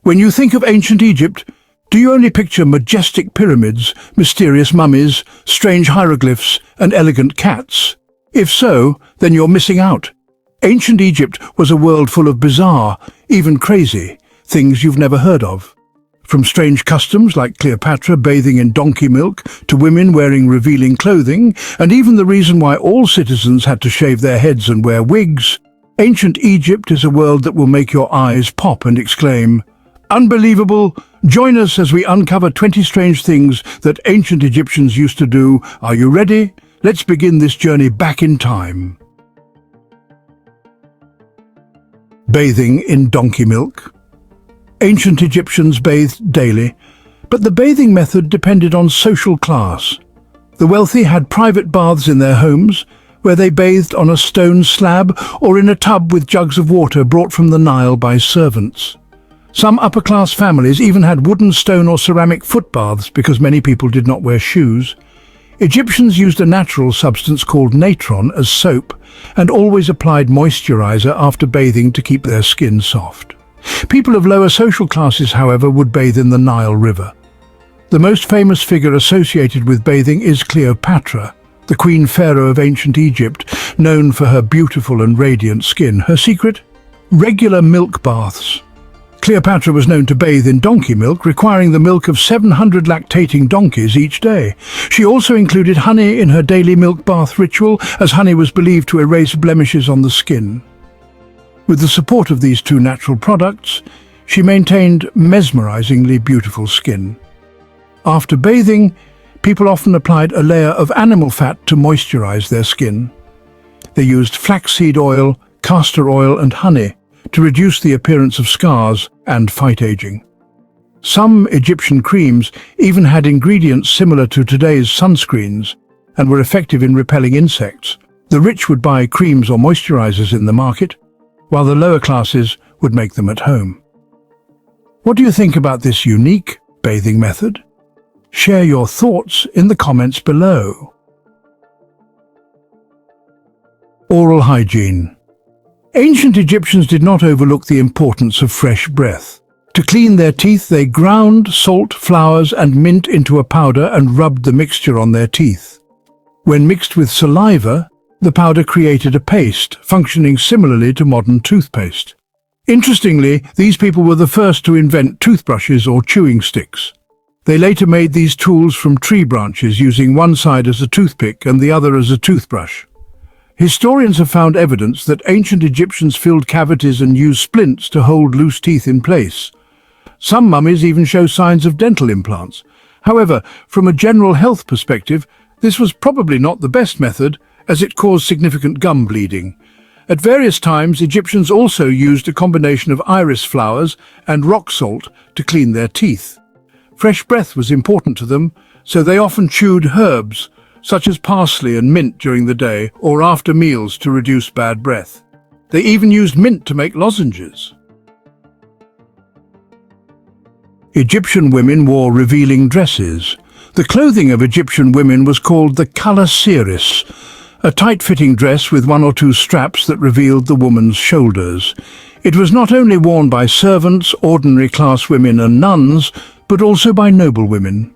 When you think of ancient Egypt, do you only picture majestic pyramids, mysterious mummies, strange hieroglyphs, and elegant cats? If so, then you're missing out. Ancient Egypt was a world full of bizarre, even crazy, things you've never heard of. From strange customs like Cleopatra bathing in donkey milk, to women wearing revealing clothing, and even the reason why all citizens had to shave their heads and wear wigs, ancient Egypt is a world that will make your eyes pop and exclaim, "Unbelievable! Join us as we uncover 20 strange things that ancient Egyptians used to do. Are you ready? Let's begin this journey back in time." Bathing in donkey milk. Ancient Egyptians bathed daily, but the bathing method depended on social class. The wealthy had private baths in their homes, where they bathed on a stone slab or in a tub with jugs of water brought from the Nile by servants. Some upper-class families even had wooden, stone or ceramic foot baths because many people did not wear shoes. Egyptians used a natural substance called natron as soap and always applied moisturizer after bathing to keep their skin soft. People of lower social classes, however, would bathe in the Nile River. The most famous figure associated with bathing is Cleopatra, the Queen Pharaoh of ancient Egypt, known for her beautiful and radiant skin. Her secret? Regular milk baths. Cleopatra was known to bathe in donkey milk, requiring the milk of 700 lactating donkeys each day. She also included honey in her daily milk bath ritual, as honey was believed to erase blemishes on the skin. With the support of these two natural products, she maintained mesmerizingly beautiful skin. After bathing, people often applied a layer of animal fat to moisturize their skin. They used flaxseed oil, castor oil and honey to reduce the appearance of scars and fight aging. Some Egyptian creams even had ingredients similar to today's sunscreens and were effective in repelling insects. The rich would buy creams or moisturizers in the market, while the lower classes would make them at home. What do you think about this unique bathing method? Share your thoughts in the comments below. Oral hygiene. Ancient Egyptians did not overlook the importance of fresh breath. To clean their teeth, they ground salt, flowers, and mint into a powder and rubbed the mixture on their teeth. When mixed with saliva, the powder created a paste, functioning similarly to modern toothpaste. Interestingly, these people were the first to invent toothbrushes or chewing sticks. They later made these tools from tree branches, using one side as a toothpick and the other as a toothbrush. Historians have found evidence that ancient Egyptians filled cavities and used splints to hold loose teeth in place. Some mummies even show signs of dental implants. However, from a general health perspective, this was probably not the best method, as it caused significant gum bleeding. At various times, Egyptians also used a combination of iris flowers and rock salt to clean their teeth. Fresh breath was important to them, so they often chewed herbs, such as parsley and mint during the day or after meals to reduce bad breath. They even used mint to make lozenges. Egyptian women wore revealing dresses. The clothing of Egyptian women was called the calaseris, a tight-fitting dress with one or two straps that revealed the woman's shoulders. It was not only worn by servants, ordinary class women and nuns, but also by noble women.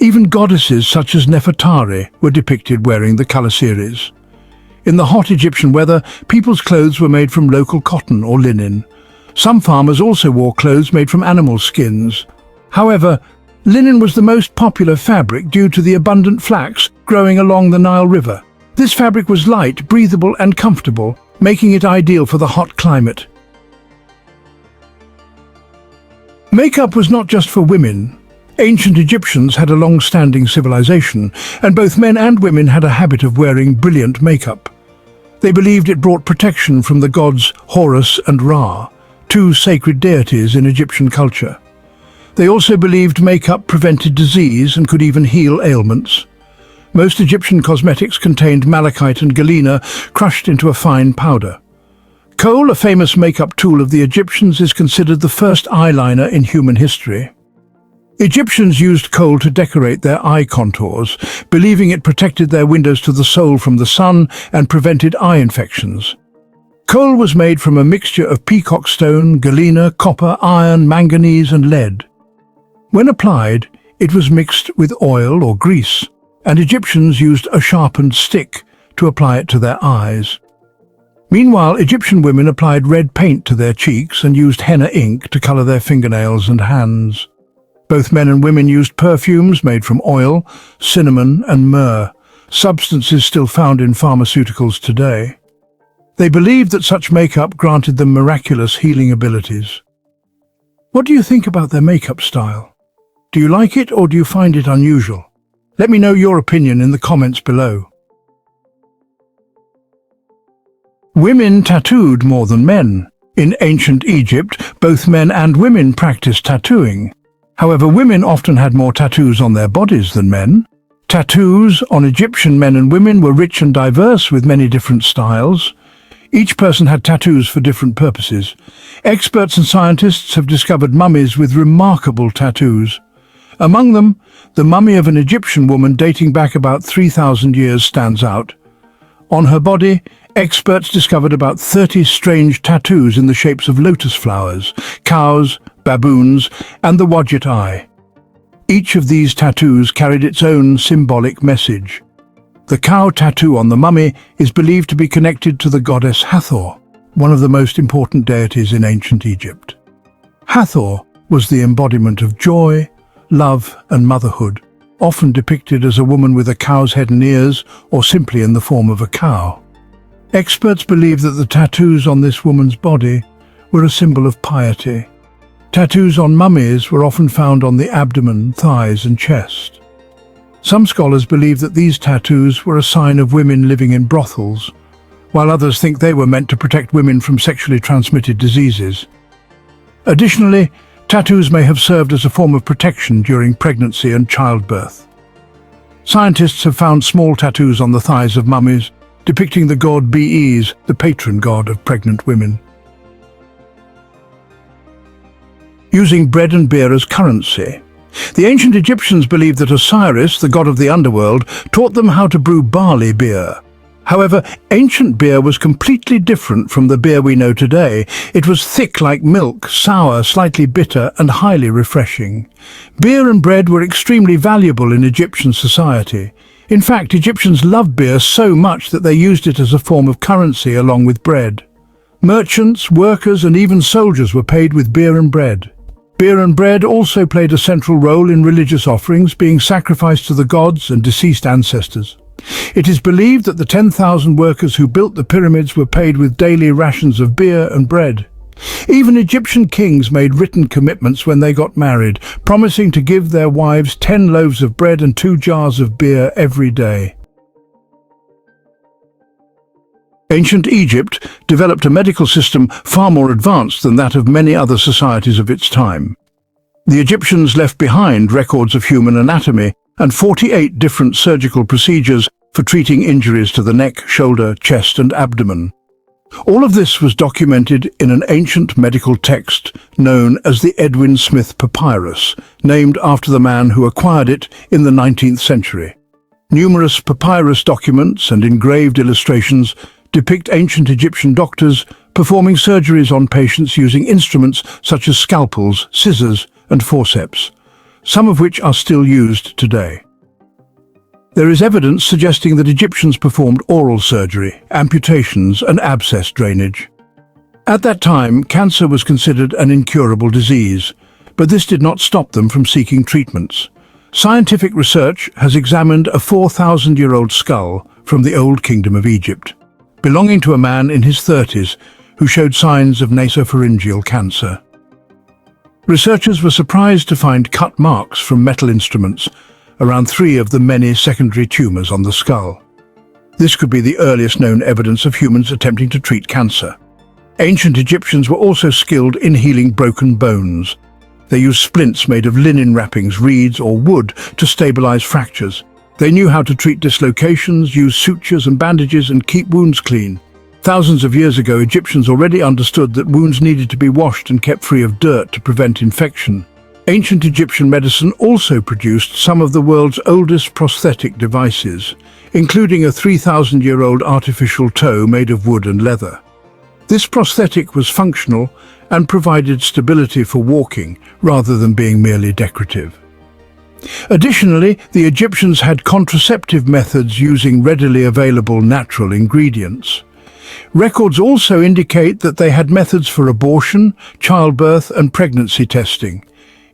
Even goddesses such as Nefertari were depicted wearing the calaseris. In the hot Egyptian weather, people's clothes were made from local cotton or linen. Some farmers also wore clothes made from animal skins. However, linen was the most popular fabric due to the abundant flax growing along the Nile River. This fabric was light, breathable and comfortable, making it ideal for the hot climate. Makeup was not just for women. Ancient Egyptians had a long-standing civilization, and both men and women had a habit of wearing brilliant makeup. They believed it brought protection from the gods Horus and Ra, two sacred deities in Egyptian culture. They also believed makeup prevented disease and could even heal ailments. Most Egyptian cosmetics contained malachite and galena crushed into a fine powder. Kohl, a famous makeup tool of the Egyptians, is considered the first eyeliner in human history. Egyptians used kohl to decorate their eye contours, believing it protected their windows to the soul from the sun and prevented eye infections. Kohl was made from a mixture of peacock stone, galena, copper, iron, manganese and lead. When applied, it was mixed with oil or grease, and Egyptians used a sharpened stick to apply it to their eyes. Meanwhile, Egyptian women applied red paint to their cheeks and used henna ink to color their fingernails and hands. Both men and women used perfumes made from oil, cinnamon and myrrh, substances still found in pharmaceuticals today. They believed that such makeup granted them miraculous healing abilities. What do you think about their makeup style? Do you like it or do you find it unusual? Let me know your opinion in the comments below. Women tattooed more than men. In ancient Egypt, both men and women practiced tattooing. However, women often had more tattoos on their bodies than men. Tattoos on Egyptian men and women were rich and diverse with many different styles. Each person had tattoos for different purposes. Experts and scientists have discovered mummies with remarkable tattoos. Among them, the mummy of an Egyptian woman dating back about 3,000 years stands out. On her body, experts discovered about 30 strange tattoos in the shapes of lotus flowers, cows, baboons, and the Wadjet eye. Each of these tattoos carried its own symbolic message. The cow tattoo on the mummy is believed to be connected to the goddess Hathor, one of the most important deities in ancient Egypt. Hathor was the embodiment of joy, love, and motherhood, often depicted as a woman with a cow's head and ears, or simply in the form of a cow. Experts believe that the tattoos on this woman's body were a symbol of piety. Tattoos on mummies were often found on the abdomen, thighs, and chest. Some scholars believe that these tattoos were a sign of women living in brothels, while others think they were meant to protect women from sexually transmitted diseases. Additionally, tattoos may have served as a form of protection during pregnancy and childbirth. Scientists have found small tattoos on the thighs of mummies, depicting the god Bes, the patron god of pregnant women. Using bread and beer as currency. The ancient Egyptians believed that Osiris, the god of the underworld, taught them how to brew barley beer. However, ancient beer was completely different from the beer we know today. It was thick like milk, sour, slightly bitter, and highly refreshing. Beer and bread were extremely valuable in Egyptian society. In fact, Egyptians loved beer so much that they used it as a form of currency along with bread. Merchants, workers, and even soldiers were paid with beer and bread. Beer and bread also played a central role in religious offerings, being sacrificed to the gods and deceased ancestors. It is believed that the 10,000 workers who built the pyramids were paid with daily rations of beer and bread. Even Egyptian kings made written commitments when they got married, promising to give their wives 10 loaves of bread and 2 jars of beer every day. Ancient Egypt developed a medical system far more advanced than that of many other societies of its time. The Egyptians left behind records of human anatomy and 48 different surgical procedures for treating injuries to the neck, shoulder, chest, and abdomen. All of this was documented in an ancient medical text known as the Edwin Smith Papyrus, named after the man who acquired it in the 19th century. Numerous papyrus documents and engraved illustrations depict ancient Egyptian doctors performing surgeries on patients using instruments such as scalpels, scissors, and forceps, some of which are still used today. There is evidence suggesting that Egyptians performed oral surgery, amputations, and abscess drainage. At that time, cancer was considered an incurable disease, but this did not stop them from seeking treatments. Scientific research has examined a 4,000-year-old skull from the Old Kingdom of Egypt, belonging to a man in his 30s who showed signs of nasopharyngeal cancer. Researchers were surprised to find cut marks from metal instruments around 3 of the many secondary tumors on the skull. This could be the earliest known evidence of humans attempting to treat cancer. Ancient Egyptians were also skilled in healing broken bones. They used splints made of linen wrappings, reeds, or wood to stabilize fractures. They knew how to treat dislocations, use sutures and bandages, and keep wounds clean. Thousands of years ago, Egyptians already understood that wounds needed to be washed and kept free of dirt to prevent infection. Ancient Egyptian medicine also produced some of the world's oldest prosthetic devices, including a 3,000-year-old artificial toe made of wood and leather. This prosthetic was functional and provided stability for walking rather than being merely decorative. Additionally, the Egyptians had contraceptive methods using readily available natural ingredients. Records also indicate that they had methods for abortion, childbirth and pregnancy testing.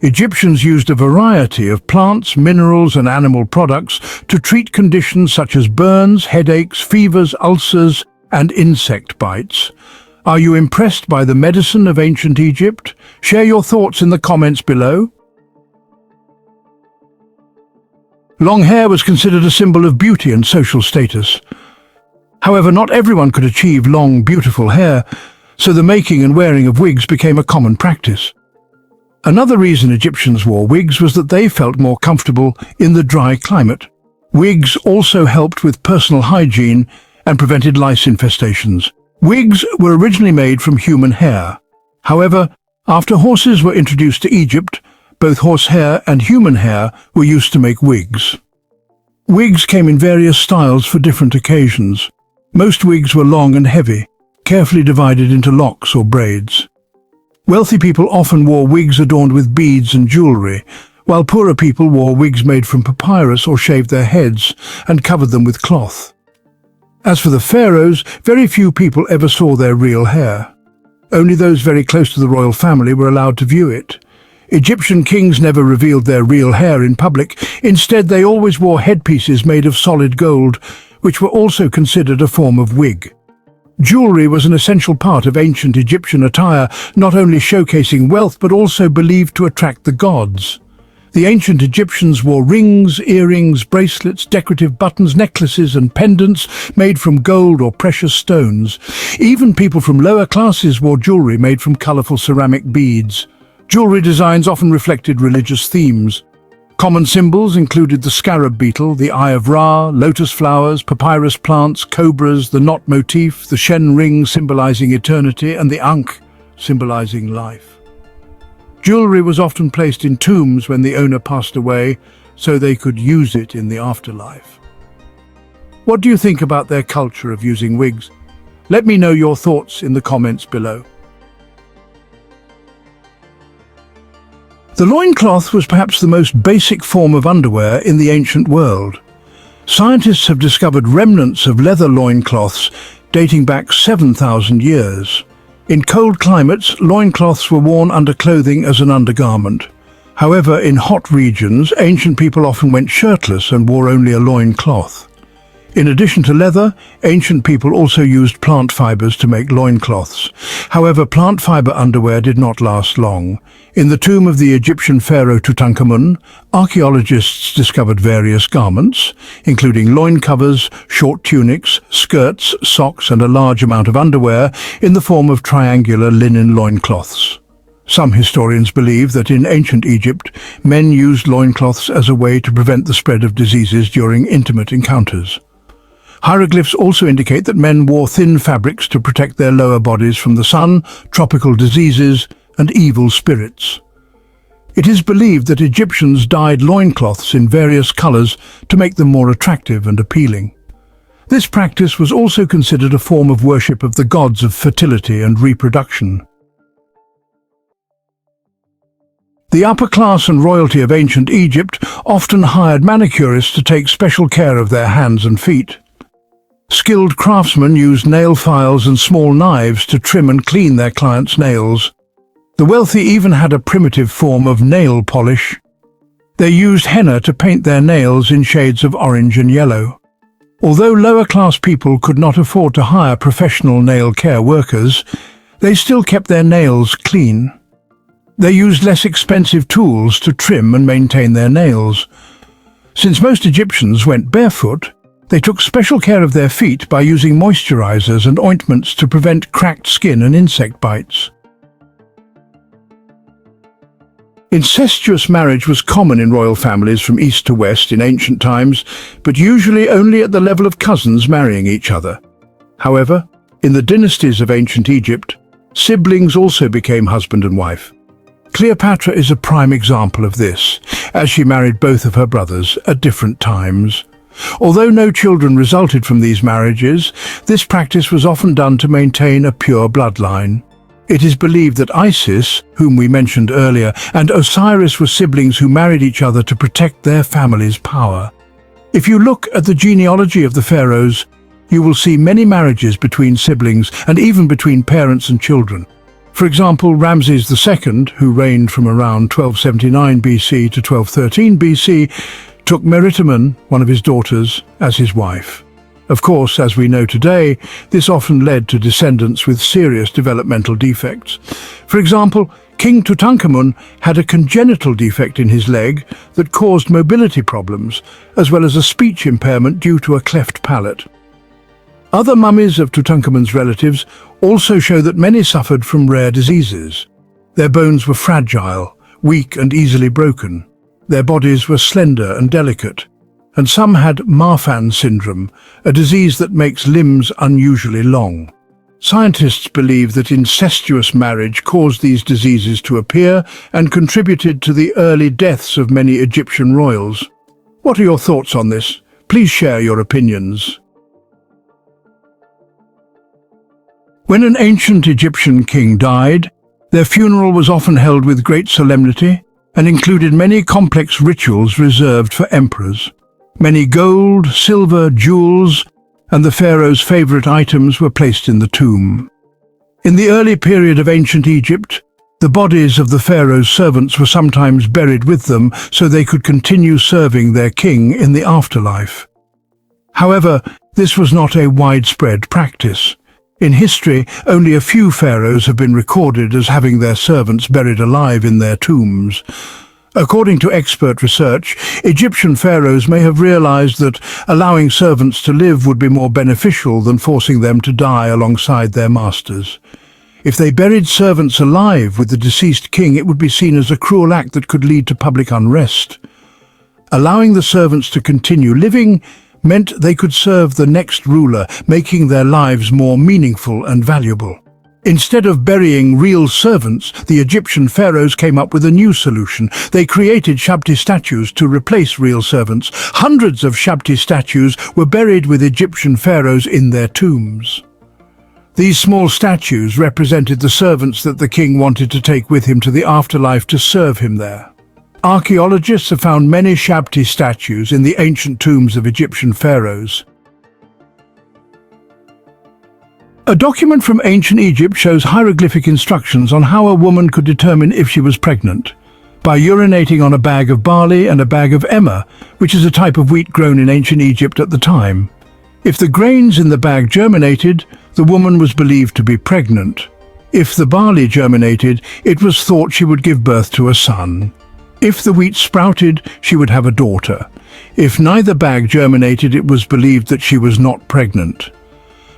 Egyptians used a variety of plants, minerals and animal products to treat conditions such as burns, headaches, fevers, ulcers and insect bites. Are you impressed by the medicine of ancient Egypt? Share your thoughts in the comments below. Long hair was considered a symbol of beauty and social status. However, not everyone could achieve long, beautiful hair, so the making and wearing of wigs became a common practice. Another reason Egyptians wore wigs was that they felt more comfortable in the dry climate. Wigs also helped with personal hygiene and prevented lice infestations. Wigs were originally made from human hair. However, after horses were introduced to Egypt, both horsehair and human hair were used to make wigs. Wigs came in various styles for different occasions. Most wigs were long and heavy, carefully divided into locks or braids. Wealthy people often wore wigs adorned with beads and jewelry, while poorer people wore wigs made from papyrus or shaved their heads and covered them with cloth. As for the pharaohs, very few people ever saw their real hair. Only those very close to the royal family were allowed to view it. Egyptian kings never revealed their real hair in public. Instead, they always wore headpieces made of solid gold, which were also considered a form of wig. Jewelry was an essential part of ancient Egyptian attire, not only showcasing wealth but also believed to attract the gods. The ancient Egyptians wore rings, earrings, bracelets, decorative buttons, necklaces and pendants made from gold or precious stones. Even people from lower classes wore jewelry made from colorful ceramic beads. Jewelry designs often reflected religious themes. Common symbols included the scarab beetle, the Eye of Ra, lotus flowers, papyrus plants, cobras, the knot motif, the Shen ring symbolizing eternity, and the Ankh symbolizing life. Jewelry was often placed in tombs when the owner passed away, so they could use it in the afterlife. What do you think about their culture of using wigs? Let me know your thoughts in the comments below. The loincloth was perhaps the most basic form of underwear in the ancient world. Scientists have discovered remnants of leather loincloths dating back 7,000 years. In cold climates, loincloths were worn under clothing as an undergarment. However, in hot regions, ancient people often went shirtless and wore only a loincloth. In addition to leather, ancient people also used plant fibers to make loincloths. However, plant fiber underwear did not last long. In the tomb of the Egyptian pharaoh Tutankhamun, archaeologists discovered various garments, including loin covers, short tunics, skirts, socks and a large amount of underwear in the form of triangular linen loincloths. Some historians believe that in ancient Egypt, men used loincloths as a way to prevent the spread of diseases during intimate encounters. Hieroglyphs also indicate that men wore thin fabrics to protect their lower bodies from the sun, tropical diseases, and evil spirits. It is believed that Egyptians dyed loincloths in various colors to make them more attractive and appealing. This practice was also considered a form of worship of the gods of fertility and reproduction. The upper class and royalty of ancient Egypt often hired manicurists to take special care of their hands and feet. Skilled craftsmen used nail files and small knives to trim and clean their clients' nails. The wealthy even had a primitive form of nail polish. They used henna to paint their nails in shades of orange and yellow. Although lower-class people could not afford to hire professional nail care workers, they still kept their nails clean. They used less expensive tools to trim and maintain their nails. Since most Egyptians went barefoot, they took special care of their feet by using moisturizers and ointments to prevent cracked skin and insect bites. Incestuous marriage was common in royal families from east to west in ancient times, but usually only at the level of cousins marrying each other. However, in the dynasties of ancient Egypt, siblings also became husband and wife. Cleopatra is a prime example of this, as she married both of her brothers at different times. Although no children resulted from these marriages, this practice was often done to maintain a pure bloodline. It is believed that Isis, whom we mentioned earlier, and Osiris were siblings who married each other to protect their family's power. If you look at the genealogy of the pharaohs, you will see many marriages between siblings and even between parents and children. For example, Ramses II, who reigned from around 1279 BC to 1213 BC, took Meritamen, one of his daughters, as his wife. Of course, as we know today, this often led to descendants with serious developmental defects. For example, King Tutankhamun had a congenital defect in his leg that caused mobility problems, as well as a speech impairment due to a cleft palate. Other mummies of Tutankhamun's relatives also show that many suffered from rare diseases. Their bones were fragile, weak and easily broken. Their bodies were slender and delicate, and some had Marfan syndrome, a disease that makes limbs unusually long. Scientists believe that incestuous marriage caused these diseases to appear and contributed to the early deaths of many Egyptian royals. What are your thoughts on this? Please share your opinions. When an ancient Egyptian king died, their funeral was often held with great solemnity and included many complex rituals reserved for emperors. Many gold, silver, jewels, and the pharaoh's favorite items were placed in the tomb. In the early period of ancient Egypt, the bodies of the pharaoh's servants were sometimes buried with them so they could continue serving their king in the afterlife. However, this was not a widespread practice. In history, only a few pharaohs have been recorded as having their servants buried alive in their tombs. According to expert research, Egyptian pharaohs may have realized that allowing servants to live would be more beneficial than forcing them to die alongside their masters. If they buried servants alive with the deceased king, it would be seen as a cruel act that could lead to public unrest. Allowing the servants to continue living meant they could serve the next ruler, making their lives more meaningful and valuable. Instead of burying real servants, the Egyptian pharaohs came up with a new solution. They created Shabti statues to replace real servants. Hundreds of Shabti statues were buried with Egyptian pharaohs in their tombs. These small statues represented the servants that the king wanted to take with him to the afterlife to serve him there. Archaeologists have found many Shabti statues in the ancient tombs of Egyptian pharaohs. A document from ancient Egypt shows hieroglyphic instructions on how a woman could determine if she was pregnant, by urinating on a bag of barley and a bag of emmer, which is a type of wheat grown in ancient Egypt at the time. If the grains in the bag germinated, the woman was believed to be pregnant. If the barley germinated, it was thought she would give birth to a son. If the wheat sprouted, she would have a daughter. If neither bag germinated, it was believed that she was not pregnant.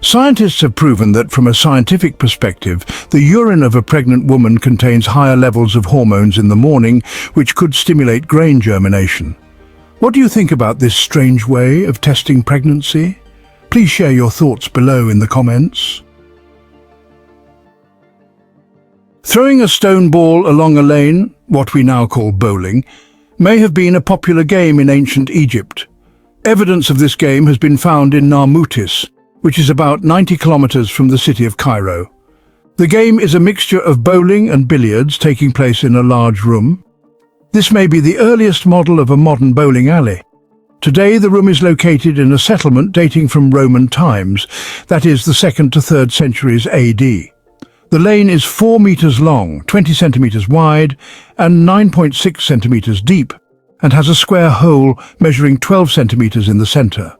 Scientists have proven that from a scientific perspective, the urine of a pregnant woman contains higher levels of hormones in the morning, which could stimulate grain germination. What do you think about this strange way of testing pregnancy? Please share your thoughts below in the comments. Throwing a stone ball along a lane, what we now call bowling, may have been a popular game in ancient Egypt. Evidence of this game has been found in Narmutis, which is about 90 kilometers from the city of Cairo. The game is a mixture of bowling and billiards taking place in a large room. This may be the earliest model of a modern bowling alley. Today, the room is located in a settlement dating from Roman times, that is the 2nd to 3rd centuries AD. The lane is 4 meters long, 20 centimeters wide, and 9.6 centimeters deep, and has a square hole measuring 12 centimeters in the center.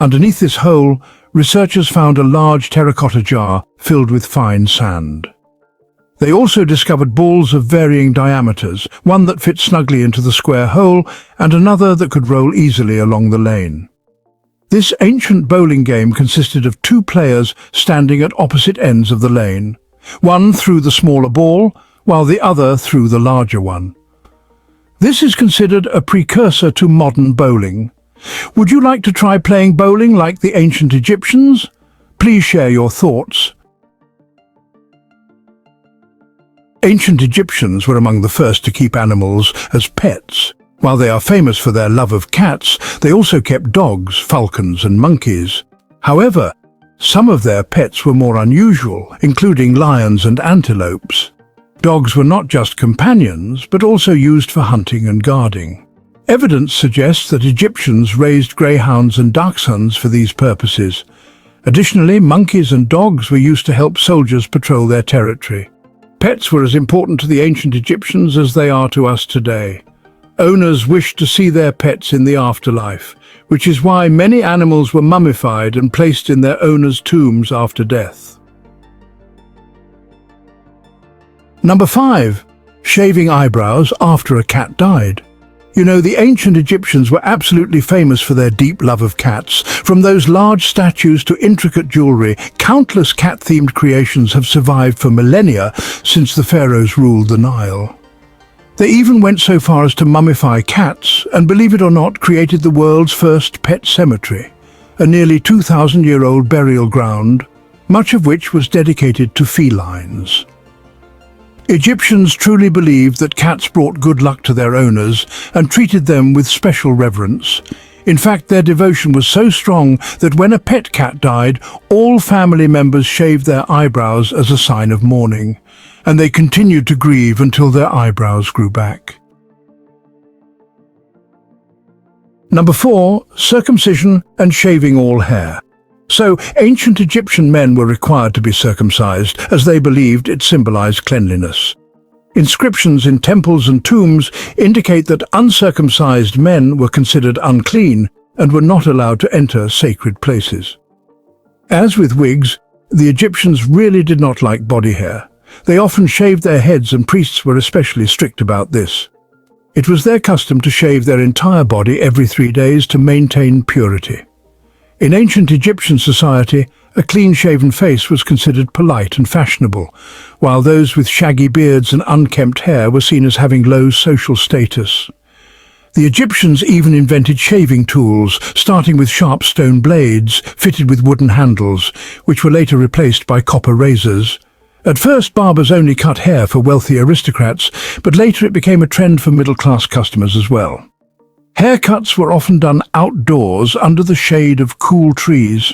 Underneath this hole, researchers found a large terracotta jar filled with fine sand. They also discovered balls of varying diameters, one that fit snugly into the square hole and another that could roll easily along the lane. This ancient bowling game consisted of 2 players standing at opposite ends of the lane. One threw the smaller ball, while the other threw the larger one. This is considered a precursor to modern bowling. Would you like to try playing bowling like the ancient Egyptians? Please share your thoughts. Ancient Egyptians were among the first to keep animals as pets. While they are famous for their love of cats, they also kept dogs, falcons and monkeys. However, some of their pets were more unusual, including lions and antelopes. Dogs were not just companions, but also used for hunting and guarding. Evidence suggests that Egyptians raised greyhounds and dachshunds for these purposes. Additionally, monkeys and dogs were used to help soldiers patrol their territory. Pets were as important to the ancient Egyptians as they are to us today. Owners wished to see their pets in the afterlife, which is why many animals were mummified and placed in their owners' tombs after death. Number 5. Shaving eyebrows after a cat died. You know, the ancient Egyptians were absolutely famous for their deep love of cats. From those large statues to intricate jewelry, countless cat-themed creations have survived for millennia since the pharaohs ruled the Nile. They even went so far as to mummify cats and, believe it or not, created the world's first pet cemetery, a nearly 2,000-year-old burial ground, much of which was dedicated to felines. Egyptians truly believed that cats brought good luck to their owners and treated them with special reverence. In fact, their devotion was so strong that when a pet cat died, all family members shaved their eyebrows as a sign of mourning, and they continued to grieve until their eyebrows grew back. Number 4. Circumcision and shaving all hair. So, ancient Egyptian men were required to be circumcised, as they believed it symbolized cleanliness. Inscriptions in temples and tombs indicate that uncircumcised men were considered unclean and were not allowed to enter sacred places. As with wigs, the Egyptians really did not like body hair. They often shaved their heads, and priests were especially strict about this. It was their custom to shave their entire body every 3 days to maintain purity. In ancient Egyptian society, a clean-shaven face was considered polite and fashionable, while those with shaggy beards and unkempt hair were seen as having low social status. The Egyptians even invented shaving tools, starting with sharp stone blades fitted with wooden handles, which were later replaced by copper razors. At first, barbers only cut hair for wealthy aristocrats, but later it became a trend for middle-class customers as well. Haircuts were often done outdoors under the shade of cool trees.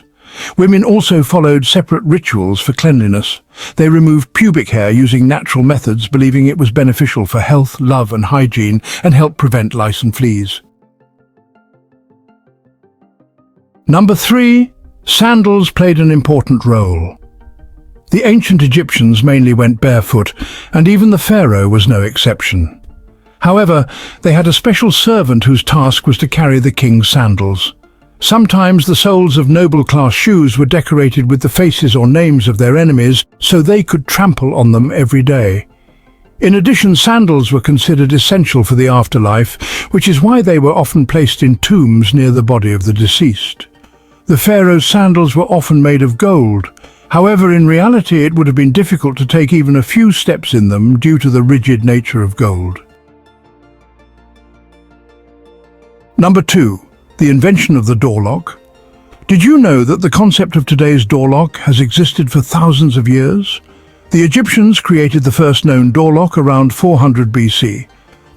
Women also followed separate rituals for cleanliness. They removed pubic hair using natural methods, believing it was beneficial for health, love and hygiene, and helped prevent lice and fleas. Number 3. Sandals played an important role. The ancient Egyptians mainly went barefoot, and even the pharaoh was no exception. However, they had a special servant whose task was to carry the king's sandals. Sometimes the soles of noble-class shoes were decorated with the faces or names of their enemies, so they could trample on them every day. In addition, sandals were considered essential for the afterlife, which is why they were often placed in tombs near the body of the deceased. The pharaoh's sandals were often made of gold. However, in reality, it would have been difficult to take even a few steps in them due to the rigid nature of gold. Number 2. The invention of the door lock. Did you know that the concept of today's door lock has existed for thousands of years? The Egyptians created the first known door lock around 400 BC.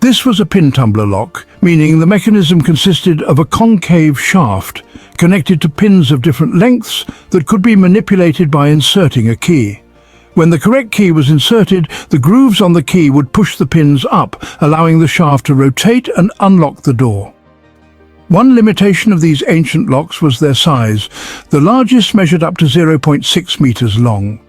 This was a pin tumbler lock, meaning the mechanism consisted of a concave shaft connected to pins of different lengths that could be manipulated by inserting a key. When the correct key was inserted, the grooves on the key would push the pins up, allowing the shaft to rotate and unlock the door. One limitation of these ancient locks was their size. The largest measured up to 0.6 meters long.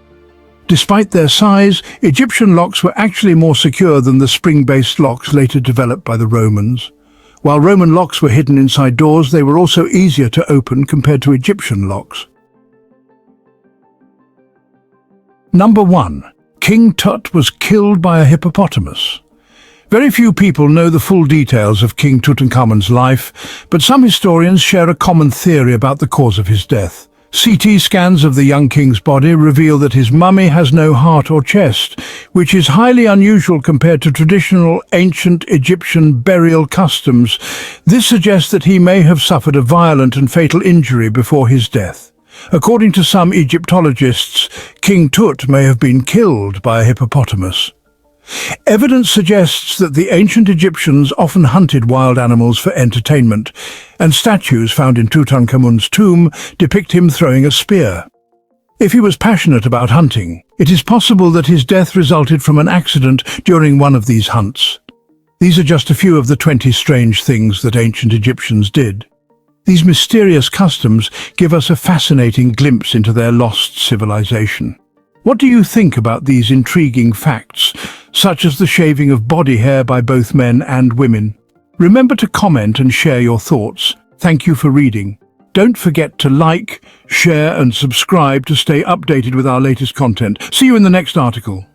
Despite their size, Egyptian locks were actually more secure than the spring-based locks later developed by the Romans. While Roman locks were hidden inside doors, they were also easier to open compared to Egyptian locks. Number 1. King Tut was killed by a hippopotamus. Very few people know the full details of King Tutankhamun's life, but some historians share a common theory about the cause of his death. CT scans of the young king's body reveal that his mummy has no heart or chest, which is highly unusual compared to traditional ancient Egyptian burial customs. This suggests that he may have suffered a violent and fatal injury before his death. According to some Egyptologists, King Tut may have been killed by a hippopotamus. Evidence suggests that the ancient Egyptians often hunted wild animals for entertainment, and statues found in Tutankhamun's tomb depict him throwing a spear. If he was passionate about hunting, it is possible that his death resulted from an accident during one of these hunts. These are just a few of the 20 strange things that ancient Egyptians did. These mysterious customs give us a fascinating glimpse into their lost civilization. What do you think about these intriguing facts, such as the shaving of body hair by both men and women? Remember to comment and share your thoughts. Thank you for reading. Don't forget to like, share and subscribe to stay updated with our latest content. See you in the next article.